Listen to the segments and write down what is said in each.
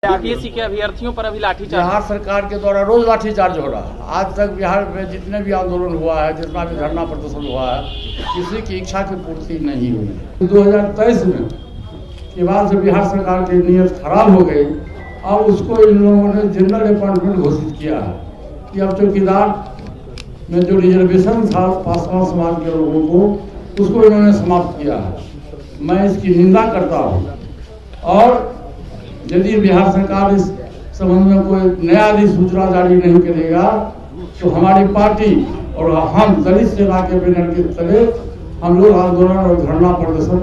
RPSC के अभ्यर्थियों पर अभी लाठीचार्ज बिहार सरकार के द्वारा रोज लाठीचार्ज हो रहा है। आज तक बिहार में जितने भी आंदोलन हुआ है, जितना भी धरना प्रदर्शन हुआ है, किसी की इच्छा की पूर्ति नहीं हुई। 2023 में के बाद से बिहार सरकार की नीयत खराब हो गई। अब उसको इन लोगों ने जनरल अपॉइंटमेंट घोषित किया है कि अब चौकीदार में जो रिजर्वेशन था पासवान समाज के लोगों को, उसको इन्होंने समाप्त किया है। मैं इसकी निंदा करता हूँ और यदि बिहार सरकार इस संबंध में कोई नया अधिसूचना जारी नहीं करेगा तो हमारी पार्टी और हम दलित सेना के बैनर के तले हम लोग आंदोलन और धरना प्रदर्शन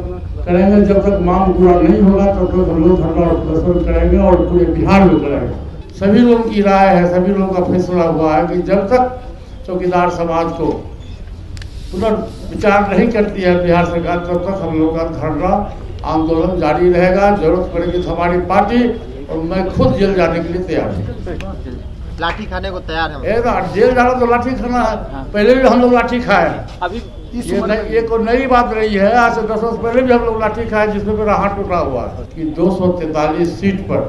करेंगे। जब तक मांग पूरा नहीं होगा तब तक हम लोग धरना और प्रदर्शन करेंगे और पूरे बिहार में करेंगे। सभी लोगों की राय है, सभी लोगों का फैसला हुआ है कि जब तक चौकीदार समाज को पुनर्विचार नहीं करती है बिहार सरकार, तब तक हम लोग का धरना आंदोलन जारी रहेगा। जरूरत पड़ेगी तो हमारी पार्टी और मैं खुद जेल जाने के लिए तैयार हूँ। लाठी खाने को तैयार है। जेल जाना तो लाठी खाना है, पहले भी हम लोग लाठी खाए। अभी ये कोई नई बात नहीं है। आज से 10 वर्ष पहले भी हम लोग लाठी खाए, जिसमें मेरा हाथ टूटा हुआ है। कि 243 सीट पर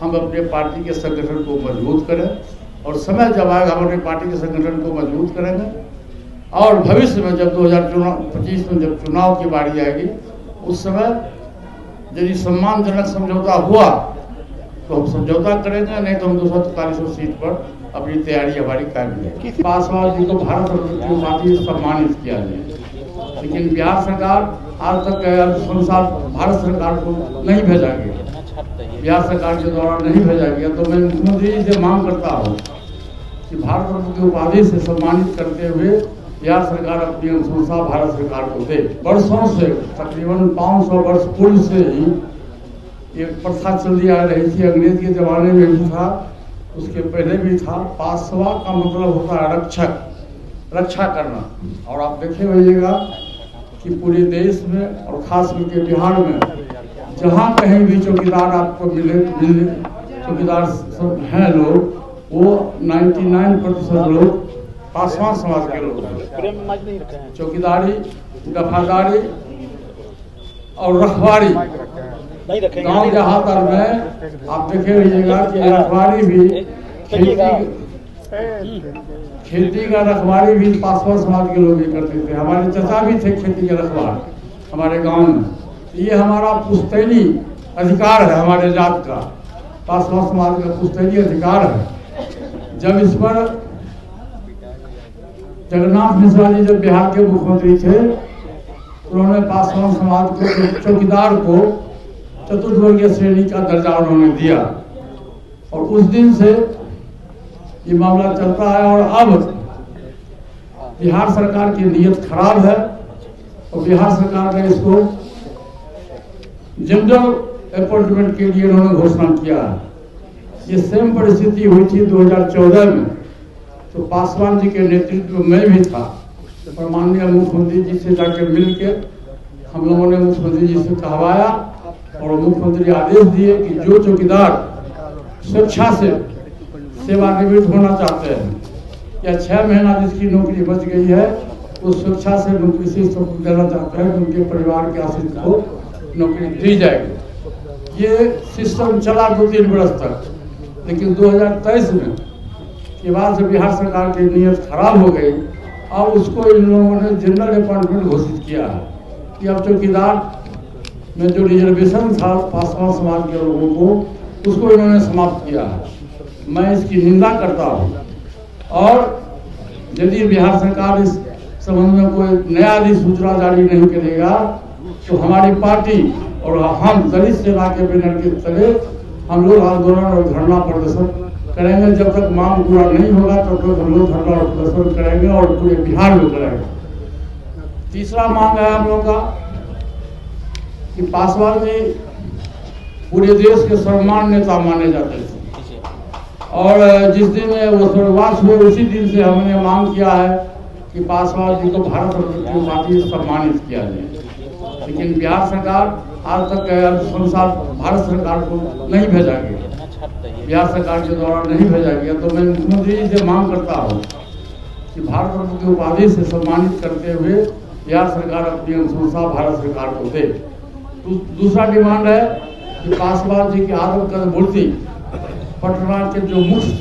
हम अपने पार्टी के संगठन को मजबूत करें और समय जब आएगा हम अपनी पार्टी के संगठन को मजबूत करेंगे। और भविष्य में जब 2025 में जब चुनाव की बारी आएगी, उस समय यदि सम्मानजनक समझौता हुआ तो हम समझौता करेंगे, नहीं तो हम 243 सीट पर अपनी तैयारी हमारी कायम रहेगी। पासवान जी को भारत रत्न की उपाधि सम्मानित किया जाए, लेकिन बिहार सरकार आज तक अनुसार भारत सरकार को नहीं भेजा गया, बिहार सरकार के द्वारा नहीं भेजा गया। तो मैं मुख्यमंत्री जी से मांग करता हूँ कि भारत रत्न की उपाधि से सम्मानित करते हुए बिहार सरकार अपनी अनुशंसा भारत सरकार को दे। वर्षों से तकरीबन 500 वर्ष पूर्व से ही ये प्रथा चली आ रही थी। अंग्रेज के जमाने में भी था, उसके पहले भी था। पासवा का मतलब होता है रक्षक, रक्षा करना। और आप देखे होइएगा कि पूरे देश में और खास करके बिहार में जहाँ कहीं भी चौकीदार आपको मिले चौकीदार सब हैं लोग, वो 99% लोग पासवान समाज के लोग हैं। चौकीदारी, दफादारी और रखवारी गांव देहात में आप देखे रहिएगा कि रखवारी भी खेती का रखवारी भी पासवान समाज के लोग ही करते थे। हमारे चाचा भी थे खेती के रखवार हमारे गांव में। ये हमारा पुश्तैनी अधिकार है, हमारे जात का पासवान समाज का पुश्तैनी अधिकार है। जब इस पर जगन्नाथ मिश्रा जी जब बिहार के मुख्यमंत्री थे, उन्होंने पासवान समाज को चौकीदार को चतुर्थवर्गीय श्रेणी का दर्जा उन्होंने दिया और उस दिन से ये मामला चलता है। और अब बिहार सरकार की नीयत खराब है और बिहार सरकार ने इसको जनरल अपॉइंटमेंट के लिए उन्होंने घोषणा किया है। ये सेम परिस्थिति हुई थी 2014 में, तो पासवान जी के नेतृत्व में भी था। और माननीय मुख्यमंत्री जी से जाकर मिल के हम लोगों ने मुख्यमंत्री जी से कहवाया और मुख्यमंत्री आदेश दिए कि जो चौकीदार स्वेच्छा से सेवानिवृत्त होना चाहते हैं या 6 महीना जिसकी नौकरी बच गई है, उस स्वेच्छा से नौकरी से देना चाहते हैं, उनके परिवार के आश्रित को नौकरी दी जाएगी। ये सिस्टम चला 2-3 वर्ष तक, लेकिन 2023 में के बाद से बिहार सरकार की नीयत खराब हो गई। अब उसको इन लोगों ने जनरल अपॉइंटमेंट घोषित किया है कि अब चौकीदार में जो रिजर्वेशन था पासवान समाज के लोगों को, उसको इन्होंने समाप्त किया है। मैं इसकी निंदा करता हूँ और यदि बिहार सरकार इस संबंध में कोई नया अधिसूचना जारी नहीं करेगा तो हमारी पार्टी और हम दलित सेना के बैनर के तले हम लोग आंदोलन और धरना प्रदर्शन करेंगे। जब तक मांग पूरा नहीं होगा तब तक हम लोग धरना और प्रदर्शन करेंगे और पूरे बिहार में करेंगे। तीसरा मांग है हम लोग का कि पासवान जी पूरे देश के सर्वमान्य नेता माने जाते थे और जिस दिन वो स्वर्गवास हुए उसी दिन से हमने मांग किया है कि पासवान जी को भारत रत्न की उपाधि सम्मानित किया जाए, लेकिन बिहार सरकार आज तक अनुसार भारत सरकार को नहीं भेजा गया, बिहार सरकार के द्वारा नहीं भेजा गया। तो मैं मुख्यमंत्री जी से मांग करता हूँ कि भारत रत्न की उपाधि से सम्मानित करते हुए बिहार सरकार अपनी अनुशंसा भारत सरकार को दे। दूसरा डिमांड है कि पासवान जी की आदमकद मूर्ति पटना के जो मुख्य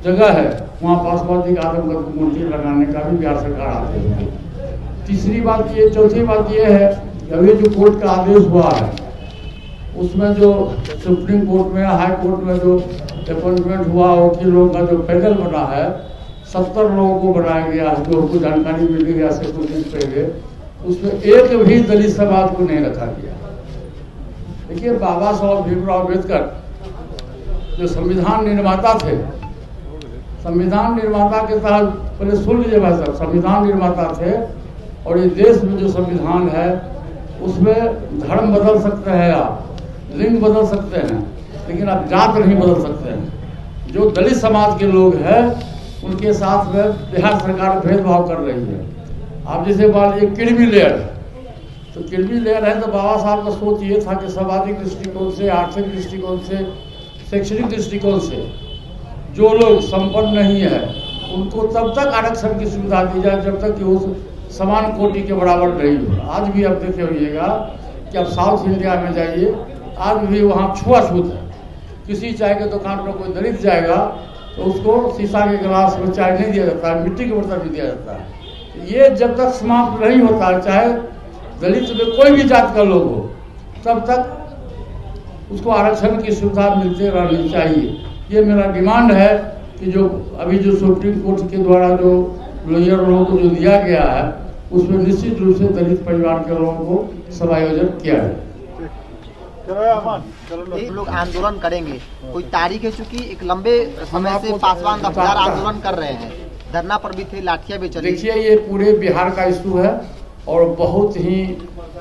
जगह है वहाँ पासवान जी की आदमकद की मूर्ति लगाने का भी बिहार सरकार आते हैं। तीसरी बात ये, चौथी बात ये है कि अभी जो कोर्ट का आदेश हुआ है उसमें जो सुप्रीम कोर्ट में, हाई कोर्ट में जो अपॉइंटमेंट हुआ, वकीलों का जो पैनल बना है, 70 लोगों को बनाया गया है, जो हमको जानकारी मिल गई ऐसे कुछ दिन पहले, उसमें एक भी दलित समाज को नहीं रखा गया। देखिए, बाबा साहब भीमराव अम्बेडकर जो संविधान निर्माता थे, संविधान निर्माता के तहत, पहले सुन लीजिए भाई साहब, संविधान निर्माता थे और इस देश में जो संविधान है उसमें धर्म बदल सकते हैं, आप लिंग बदल सकते हैं, लेकिन आप जात नहीं बदल सकते हैं। जो दलित समाज के लोग हैं उनके साथ में बिहार सरकार भेदभाव कर रही है। आप जैसे मान लीजिए किडमी लेयर है, तो किडमी लेयर है तो बाबा साहब का सोच ये था कि सामाजिक दृष्टिकोण से, आर्थिक दृष्टिकोण से, शैक्षणिक दृष्टिकोण से जो लोग संपन्न नहीं है उनको तब तक आरक्षण की सुविधा दी जाए जब तक कि उस समान कोटि के बराबर नहीं हो। आज भी आप देखे होइएगा कि आप साउथ इंडिया में जाइए, आज भी वहाँ छुआछूत है। किसी चाय के दुकान पर कोई दलित जाएगा तो उसको शीशा के गिलास में चाय नहीं दिया जाता है, मिट्टी के बर्तन भी दिया जाता है। ये जब तक समाप्त नहीं होता, चाहे दलित में कोई भी जात का लोग हो, तब तक उसको आरक्षण की सुविधा मिलती रहनी चाहिए। ये मेरा डिमांड है कि जो अभी जो सुप्रीम कोर्ट के द्वारा जो लोअर लोगों को जो दिया गया है उसमें निश्चित रूप से दलित परिवार के लोगों को समायोजन किया जाए। लोग आंदोलन करेंगे, कोई तारीख है? चूंकि एक लंबे समय से पासवान दफ्तर आंदोलन कर रहे हैं, धरना पर भी थे, लाठियां भी चली। देखिए, ये पूरे बिहार का इशू है और बहुत ही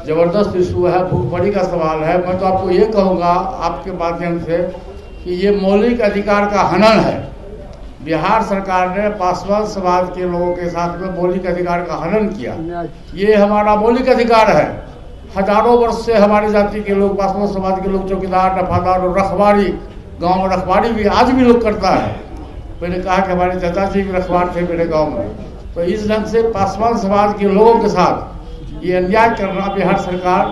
जबरदस्त इशू है, भूखमरी का सवाल है। मैं तो आपको ये कहूँगा आपके माध्यम से कि ये मौलिक अधिकार का हनन है। बिहार सरकार ने पासवान समाज के लोगों के साथ में मौलिक अधिकार का हनन किया। ये हमारा मौलिक अधिकार है। हजारों वर्ष से हमारी जाति के लोग, पासवान समाज के लोग चौकीदार, दफादार और रखवारी, गांव में रखवारी भी आज भी लोग करता है। मैंने कहा कि हमारे चाचा जी भी रखवार थे मेरे गांव में। तो इस ढंग से पासवान समाज के लोगों के साथ ये अन्याय करना बिहार सरकार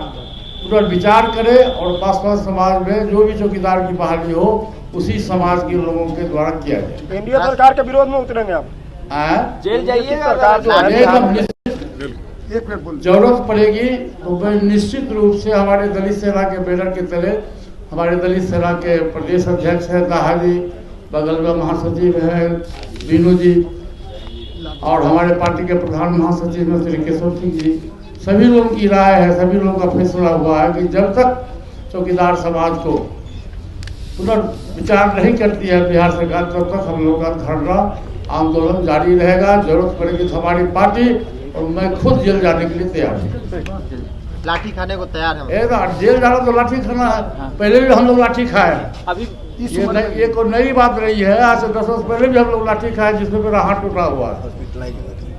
पूरा विचार करे और पासवान समाज में जो भी चौकीदार की बहाली हो उसी समाज के लोगों के द्वारा किया जाए। एनडीए सरकार के विरोध में उतरेंगे आप? जेल जाइएगा? सरकार जो है जरूरत पड़ेगी तो मैं निश्चित रूप से हमारे दलित सेना के बैनर के तले, हमारे दलित सेना के प्रदेश अध्यक्ष हैं दाहा जी, बगल में महासचिव हैं बीनू जी, और हमारे पार्टी के प्रधान महासचिव हैं श्री केशव सिंह जी, सभी लोगों की राय है, सभी लोगों का फैसला हुआ है कि जब तक चौकीदार समाज को पुनर्विचार नहीं करती है बिहार सरकार, तब तक हम लोग का धरना आंदोलन जारी रहेगा। जरूरत पड़ेगी तो हमारी पार्टी और मैं खुद जेल जाने के लिए तैयार हूँ। लाठी खाने को तैयार है? जेल जाना तो लाठी खाना है। पहले भी हम लोग लाठी खाए। अभी ये कोई नई बात नहीं है। आज से 10 वर्ष पहले भी हम लोग लाठी खाए, जिसमें मेरा हाथ टूटा हुआ है,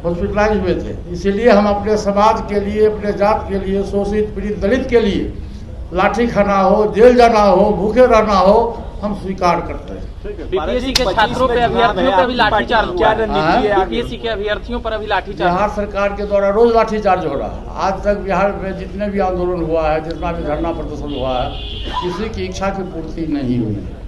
हॉस्पिटलाइज हुए थे। इसीलिए हम अपने समाज के लिए, अपने जात के लिए, शोषित पीड़ित दलित के लिए लाठी खाना हो, जेल जाना हो, भूखे रहना हो, हम स्वीकार करते हैं। बीपीएससी के छात्रों पे, अभ्यर्थियों पे भी लाठीचार्ज क्या रणनीति है? बीपीएससी के अभ्यर्थियों पर अभी लाठीचार्ज बिहार सरकार के द्वारा रोज लाठीचार्ज हो रहा है। आज तक बिहार में जितने भी आंदोलन हुआ है, जितना भी धरना प्रदर्शन हुआ है, किसी की इच्छा की पूर्ति नहीं हुई है।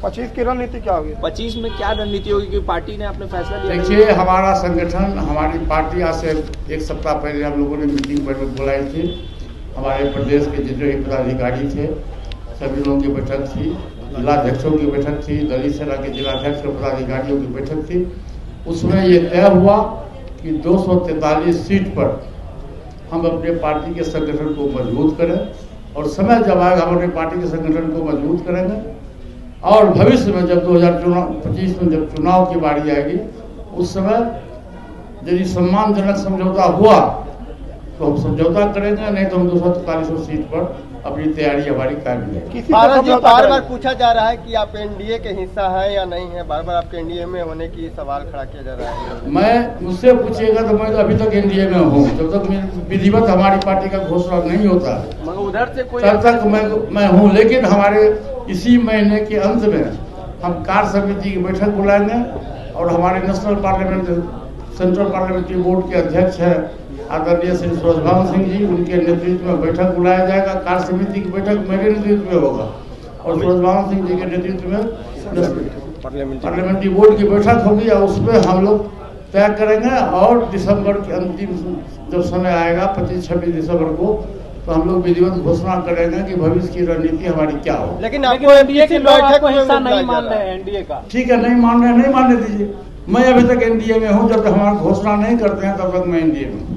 25 की रणनीति क्या होगी? 25 में क्या रणनीति होगी कि पार्टी ने अपने फैसला लिया? देखिए, हमारा संगठन, हमारी पार्टी आज से 1 सप्ताह पहले हम लोगों ने मीटिंग बुलाई थी। हमारे प्रदेश के जितने भी पदाधिकारी थे सभी लोगों की बैठक थी, जिलाध्यक्षों की बैठक थी, दलित सेना के जिलाध्यक्ष और पदाधिकारियों की बैठक थी। उसमें ये तय हुआ कि 243 सीट पर हम अपने पार्टी के संगठन को मजबूत करें और समय जब आएगा हम अपने पार्टी के संगठन को मजबूत करेंगे और भविष्य में जब 2025 में जब चुनाव की बारी आएगी उस समय यदि सम्मानजनक समझौता हुआ तो हम समझौता करेंगे, नहीं तो हम 243 सीट पर अपनी तैयारी हमारी कायम है। बार बार पूछा जा रहा है कि आप एनडीए के हिस्सा है या नहीं है, बार बार आपके एनडीए में होने की सवाल खड़ा किया जा रहा है। मैं मुझसे पूछिएगा तो मैं तो अभी तक एनडीए में हूँ। जब तक विधिवत हमारी पार्टी का घोषणा नहीं होता है उधर से कोई तब तक मैं हूँ। लेकिन हमारे इसी महीने के अंत में हम कार्य समिति की बैठक बुलाएंगे और हमारे national parliament, central parliamentary board के अध्यक्ष हैं आदरणीय श्री सूरजभान सिंह जी, उनके नेतृत्व में बैठक बुलाया जाएगा। कार्य समिति की बैठक मेरे नेतृत्व में होगा और सूरजभान सिंह जी के नेतृत्व में पार्लियामेंट्री बोर्ड की बैठक होगी और उसमें हम लोग तय करेंगे। और दिसंबर के अंतिम जब समय आएगा 25-26 दिसंबर को, तो हम लोग विधिवत घोषणा करेंगे कि भविष्य की रणनीति हमारी क्या हो। लेकिन आपको एनडीए के लोग आपको हिस्सा नहीं मान रहे हैं एनडीए का। ठीक है, नहीं मान रहे, नहीं मानने दीजिए। मैं अभी तक एनडीए में हूँ, जब तक हमारी घोषणा नहीं करते हैं तब तक मैं एनडीए में हूँ।